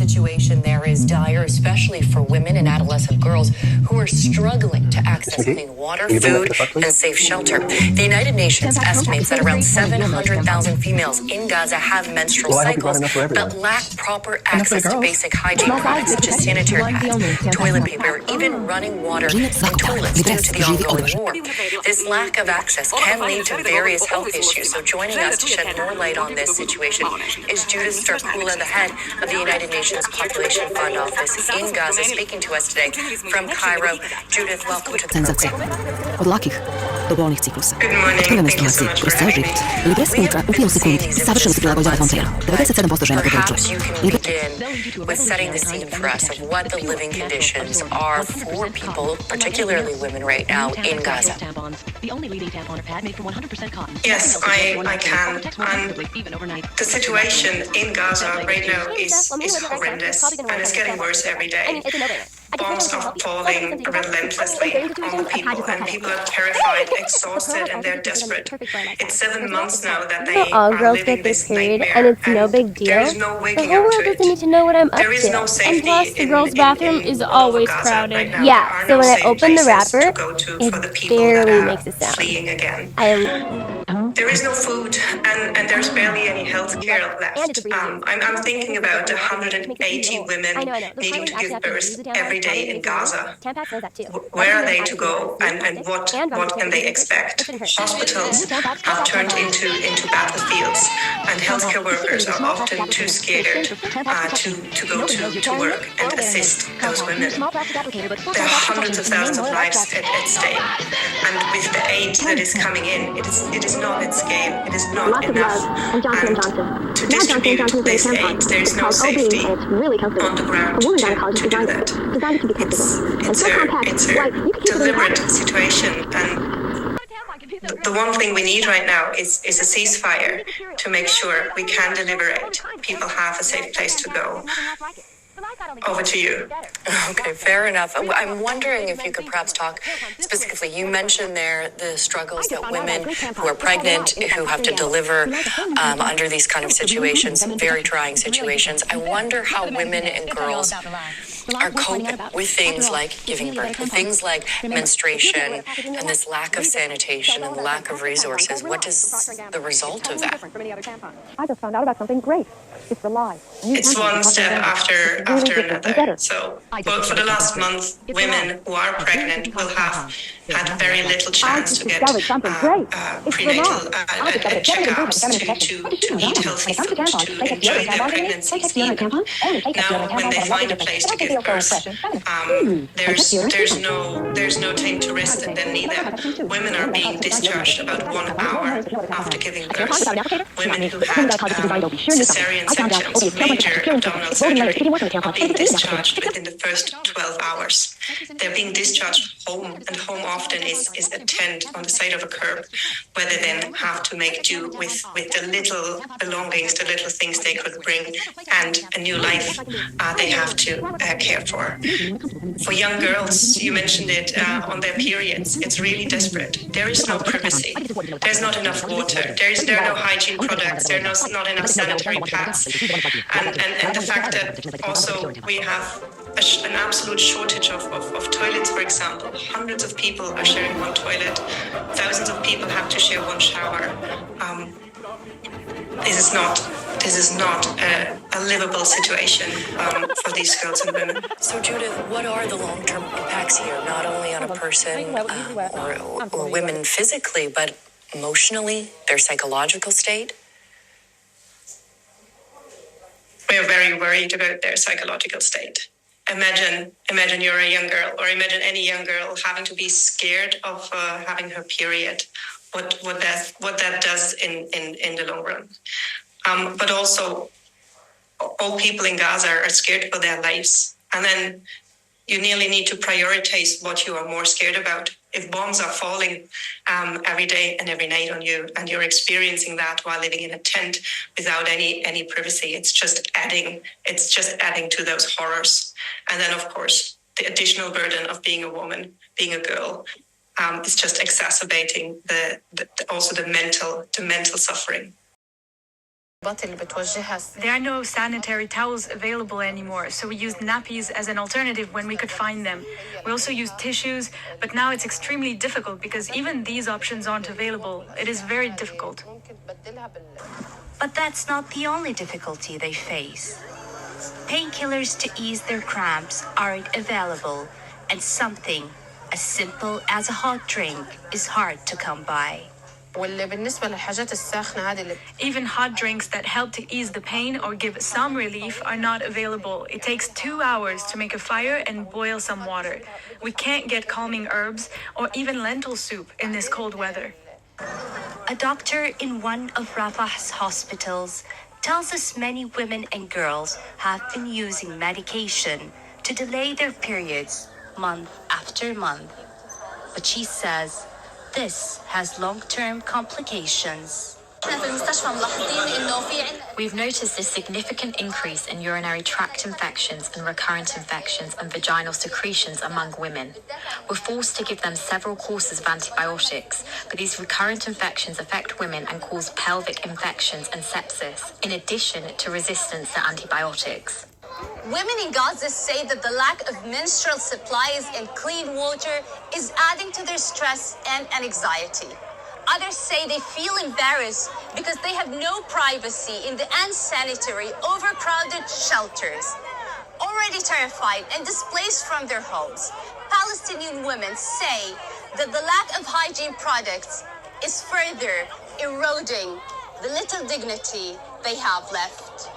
situation there is dire, especially for women and adolescent girls who are struggling to access clean water, food, and safe shelter. The United Nations estimates that around 700,000 females in Gaza have menstrual cycles, but lack proper access to basic hygiene products such as sanitary pads, toilet paper, or even running water and toilets due to the ongoing war. This lack of access can lead to various health issues, so joining us to shed more light on this situation is Judith Starkula, the head of the United Nations Population Fund Office in Gaza, speaking to us today from Cairo. Judith, welcome to the program. Od lakih do bolnih ciklusa. Good morning. Od prve Thank you so menstruacije much kroz for ceo having život. me. Libres unutra u kilosekundi savršeno se prilagođava tvom telu. 97% žena to Perhaps odlučuje. you can begin with setting the scene for us of what the living conditions are for people, particularly women right now in Gaza. Yes, I can. And the situation in Gaza right now is horrendous and it's getting worse every day. Bombs are falling relentlessly on the people, and people are terrified, exhausted, and they're desperate. It's 7 months now that they all are girls living get this their period, nightmare, and it's no big deal. there is no The waking whole up world to doesn't need it. to know what I'm up There is to. no And safety plus, the girls' bathroom is all always of Gaza crowded. right now. Yeah, There are so no when I safe open the places wrapper, to go to it for the people barely that makes a sound. fleeing again. I There is no food, and there's barely any health care left. I'm thinking about 180 women needing to give birth every day in Gaza. Where are they to go, and what can they expect? Hospitals have turned into battlefields, and healthcare workers are often too scared to go to work and assist those women. There are hundreds of thousands of lives at stake, and with the aid that is coming in, it is not at scale. It is not enough. And to distribute this aid, there is no safety on the ground to do that. It's a deliberate situation, and the one thing we need right now is a ceasefire to make sure we can deliver aid. People have a safe place to go. Over to you. Okay, fair enough. I'm wondering if you could perhaps talk specifically. You mentioned there the struggles that women who are pregnant, who have to deliver under these kind of situations, very trying situations. I wonder how women and girls are coping with things like giving birth, with things like menstruation and this lack of sanitation and the lack of resources. What is the result of that? I just found out about something great. It's a lie. It's one step after another. So, for the last month, women who are pregnant will have had very little chance to get prenatal checkups, to eat healthy food, to enjoy their pregnancies even. Now, when they find a place to give birth, there's no time to rest in them neither. Women are being discharged about 1 hour after giving birth. Women who had cesarean sections, major abdominal surgery, are being discharged within the first 12 hours. They're being discharged home, and home often is a tent on the side of a curb, where they then have to make do with the little belongings, the little things they could bring, and a new life they have to care for. For young girls, you mentioned it, on their periods, it's really desperate. There is no privacy. There's not enough water. There are no hygiene products. There are not enough sanitary pads. And the fact that also we have an absolute shortage of toilets, for example. Hundreds of people are sharing one toilet. Thousands of people have to share one shower. This is not a livable situation for these girls and women. So, Judith, what are the long-term impacts here, not only on a person or women physically, but emotionally, their psychological state? We are very worried about their psychological state. Imagine you're a young girl, or imagine any young girl having to be scared of having her period. What that does in the long run. But also, all people in Gaza are scared for their lives. And then you nearly need to prioritize what you are more scared about. If bombs are falling every day and every night on you, and you're experiencing that while living in a tent without any privacy, it's just adding to those horrors. And then, of course, the additional burden of being a woman, being a girl, is just exacerbating also the mental suffering. There are no sanitary towels available anymore, so we used nappies as an alternative when we could find them. We also used tissues, but now it's extremely difficult because even these options aren't available. It is very difficult. But that's not the only difficulty they face. Painkillers to ease their cramps aren't available, and something as simple as a hot drink is hard to come by. Even hot drinks that help to ease the pain or give some relief are not available. It takes 2 hours to make a fire and boil some water. We can't get calming herbs or even lentil soup in this cold weather. A doctor in one of Rafah's hospitals tells us many women and girls have been using medication to delay their periods month after month. But she says this has long-term complications. We've noticed a significant increase in urinary tract infections and recurrent infections and vaginal secretions among women. We're forced to give them several courses of antibiotics, but these recurrent infections affect women and cause pelvic infections and sepsis, in addition to resistance to antibiotics. Women in Gaza say that the lack of menstrual supplies and clean water is adding to their stress and anxiety. Others say they feel embarrassed because they have no privacy in the unsanitary, overcrowded shelters. Already terrified and displaced from their homes, Palestinian women say that the lack of hygiene products is further eroding the little dignity they have left.